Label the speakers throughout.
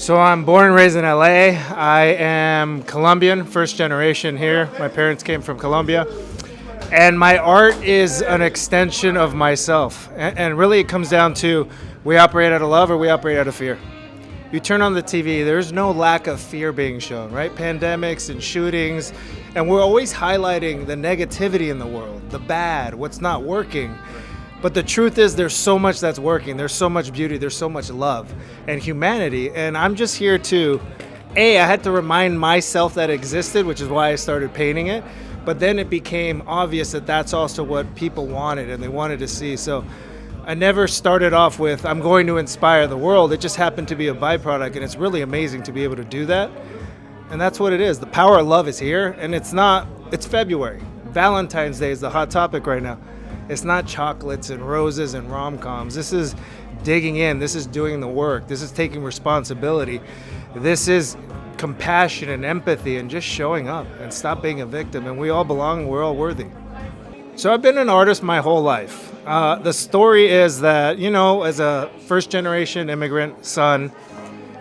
Speaker 1: So I'm born and raised in LA. I am Colombian, first generation here. My parents came from Colombia. And my art is an extension of myself. And really it comes down to we operate out of love or we operate out of fear. You turn on the TV, there's no lack of fear being shown, right? Pandemics and shootings. And we're always highlighting the negativity in the world, the bad, what's not working. But the truth is there's so much that's working. There's so much beauty. There's so much love and humanity. And I'm just here to, I had to remind myself that existed, which is why I started painting it. But then it became obvious that that's also what people wanted and they wanted to see. So I never started off with, I'm going to inspire the world. It just happened to be a byproduct. And it's really amazing to be able to do that. And that's what it is. The power of love is here. And it's February. Valentine's Day is the hot topic right now. It's not chocolates and roses and rom-coms. This is digging in. This is doing the work. This is taking responsibility. This is compassion and empathy and just showing up and stop being a victim. And we all belong. We're all worthy. So I've been an artist my whole life. The story is that, as a first-generation immigrant son,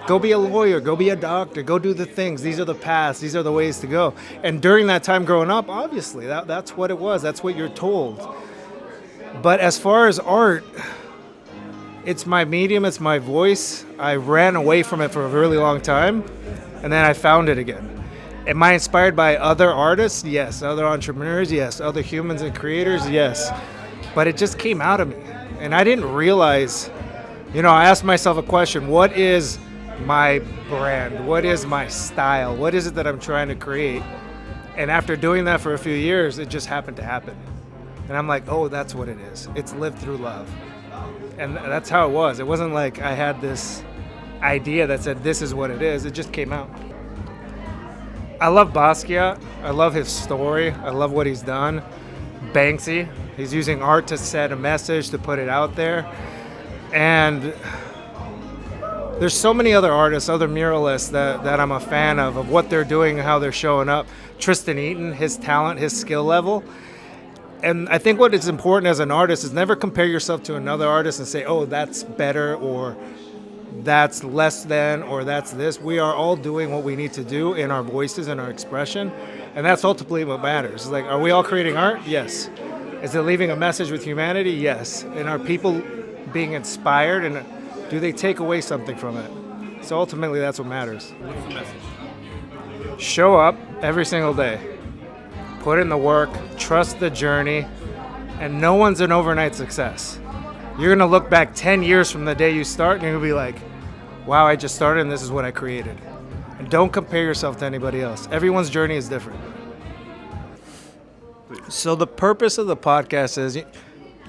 Speaker 1: go be a lawyer, go be a doctor, go do the things. These are the paths. These are the ways to go. And during that time growing up, obviously, that's what it was. That's what you're told. But as far as art, it's my medium, it's my voice. I ran away from it for a really long time, and then I found it again. Am I inspired by other artists? Yes. Other entrepreneurs? Yes. Other humans and creators? Yes. But it just came out of me. And I didn't realize, I asked myself a question, what is my brand? What is my style? What is it that I'm trying to create? And after doing that for a few years, it just happened to happen. And I'm like, oh, that's what it is. It's lived through love. And that's how it was. It wasn't like I had this idea that said, this is what it is. It just came out. I love Basquiat. I love his story. I love what he's done. Banksy. He's using art to set a message, to put it out there. And there's so many other artists, other muralists that I'm a fan of what they're doing and how they're showing up. Tristan Eaton, his talent, his skill level. And I think what is important as an artist is never compare yourself to another artist and say, oh, that's better or that's less than or that's this. We are all doing what we need to do in our voices and our expression. And that's ultimately what matters. It's like, are we all creating art? Yes. Is it leaving a message with humanity? Yes. And are people being inspired and do they take away something from it? So ultimately that's what matters.
Speaker 2: What's the message?
Speaker 1: Show up every single day. Put in the work, trust the journey, and no one's an overnight success. You're going to look back 10 years from the day you start, and you're going to be like, wow, I just started, and this is what I created. And don't compare yourself to anybody else. Everyone's journey is different. So the purpose of the podcast is,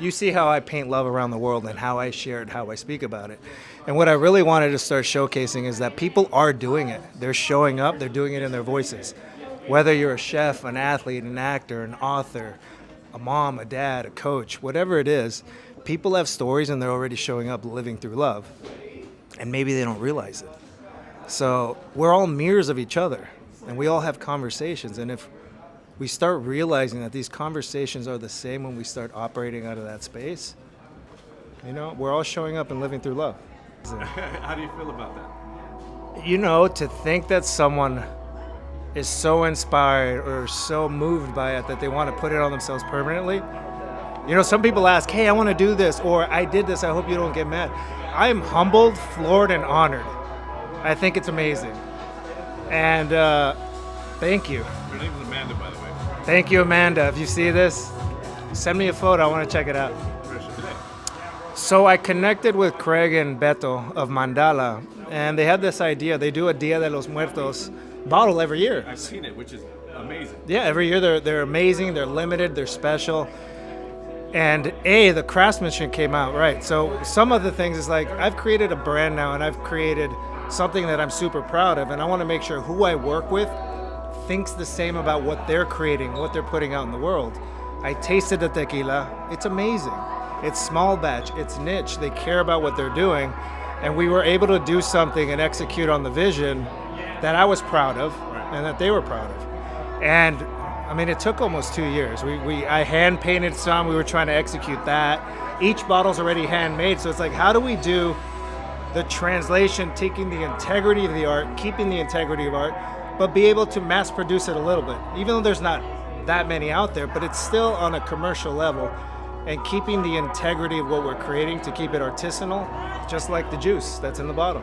Speaker 1: you see how I paint love around the world and how I share it, how I speak about it. And what I really wanted to start showcasing is that people are doing it. They're showing up, they're doing it in their voices. Whether you're a chef, an athlete, an actor, an author, a mom, a dad, a coach, whatever it is, people have stories and they're already showing up living through love. And maybe they don't realize it. So we're all mirrors of each other and we all have conversations. And if we start realizing that these conversations are the same when we start operating out of that space, we're all showing up and living through love.
Speaker 2: How do you feel about that?
Speaker 1: To think that someone is so inspired or so moved by it that they want to put it on themselves permanently. Some people ask, hey, I want to do this, or I did this, I hope you don't get mad. I'm humbled, floored, and honored. I think it's amazing. And thank you.
Speaker 2: Your name is Amanda, by the way.
Speaker 1: Thank you, Amanda. If you see this, send me a photo. I want to check it out. So I connected with Craig and Beto of Mandala, and they had this idea. They do a Dia de los Muertos bottle every year.
Speaker 2: I've seen it, which is amazing.
Speaker 1: Yeah, every year they're amazing, they're limited, they're special. And the craftsmanship came out, right? So some of the things is like, I've created a brand now and I've created something that I'm super proud of, and I want to make sure who I work with thinks the same about what they're creating, what they're putting out in the world. I tasted the tequila, it's amazing. It's small batch, it's niche, they care about what they're doing, and we were able to do something and execute on the vision that I was proud of and that they were proud of. And it took almost 2 years. I hand painted some, we were trying to execute that. Each bottle's already handmade, so it's like, how do we do the translation, taking the integrity of the art, keeping the integrity of art, but be able to mass produce it a little bit. Even though there's not that many out there, but it's still on a commercial level, and keeping the integrity of what we're creating to keep it artisanal, just like the juice that's in the bottle.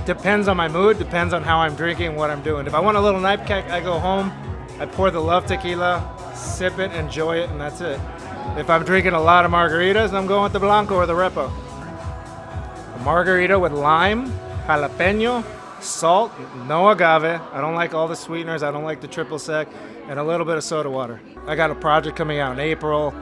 Speaker 1: Depends on my mood, depends on how I'm drinking, what I'm doing. If I want a little nightcap, I go home, I pour the Love Tequila, sip it, enjoy it, and that's it. If I'm drinking a lot of margaritas, I'm going with the Blanco or the Repo. A margarita with lime, jalapeno, salt, no agave. I don't like all the sweeteners. I don't like the triple sec, and a little bit of soda water. I got a project coming out in April.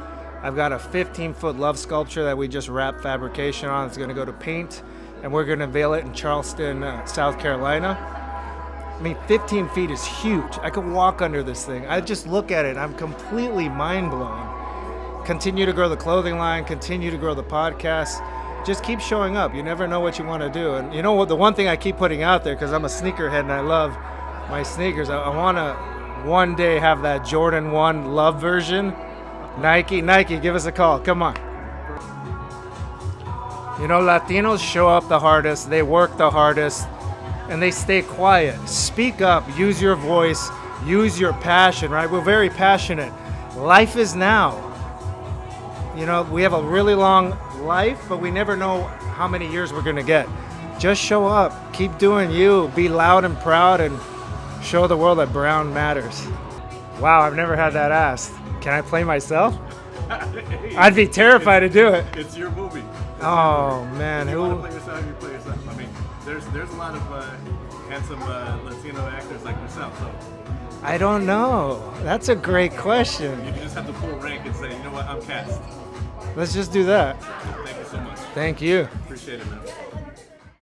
Speaker 1: I've got a 15-foot love sculpture that we just wrapped fabrication on. It's going to go to paint, and we're going to unveil it in Charleston, South Carolina. I mean, 15 feet is huge. I could walk under this thing. I just look at it. I'm completely mind blown. Continue to grow the clothing line. Continue to grow the podcast. Just keep showing up. You never know what you want to do. And you know what? The one thing I keep putting out there, because I'm a sneakerhead and I love my sneakers, I want to one day have that Jordan 1 Love version. Nike, give us a call. Come on. You know, Latinos show up the hardest. They work the hardest. And they stay quiet. Speak up. Use your voice. Use your passion, right? We're very passionate. Life is now. You know, we have a really long life, but we never know how many years we're going to get. Just show up. Keep doing you. Be loud and proud and show the world that brown matters. Wow, I've never had that asked. Can I play myself? I'd be terrified to do it.
Speaker 2: It's your movie.
Speaker 1: Oh, man.
Speaker 2: If you want to play yourself, you play yourself. I mean, there's a lot of handsome Latino actors like yourself, so.
Speaker 1: I don't know. That's a great question.
Speaker 2: You just have to pull rank and say, you know what, I'm cast.
Speaker 1: Let's just do that.
Speaker 2: Thank you so much.
Speaker 1: Thank you.
Speaker 2: Appreciate it, man.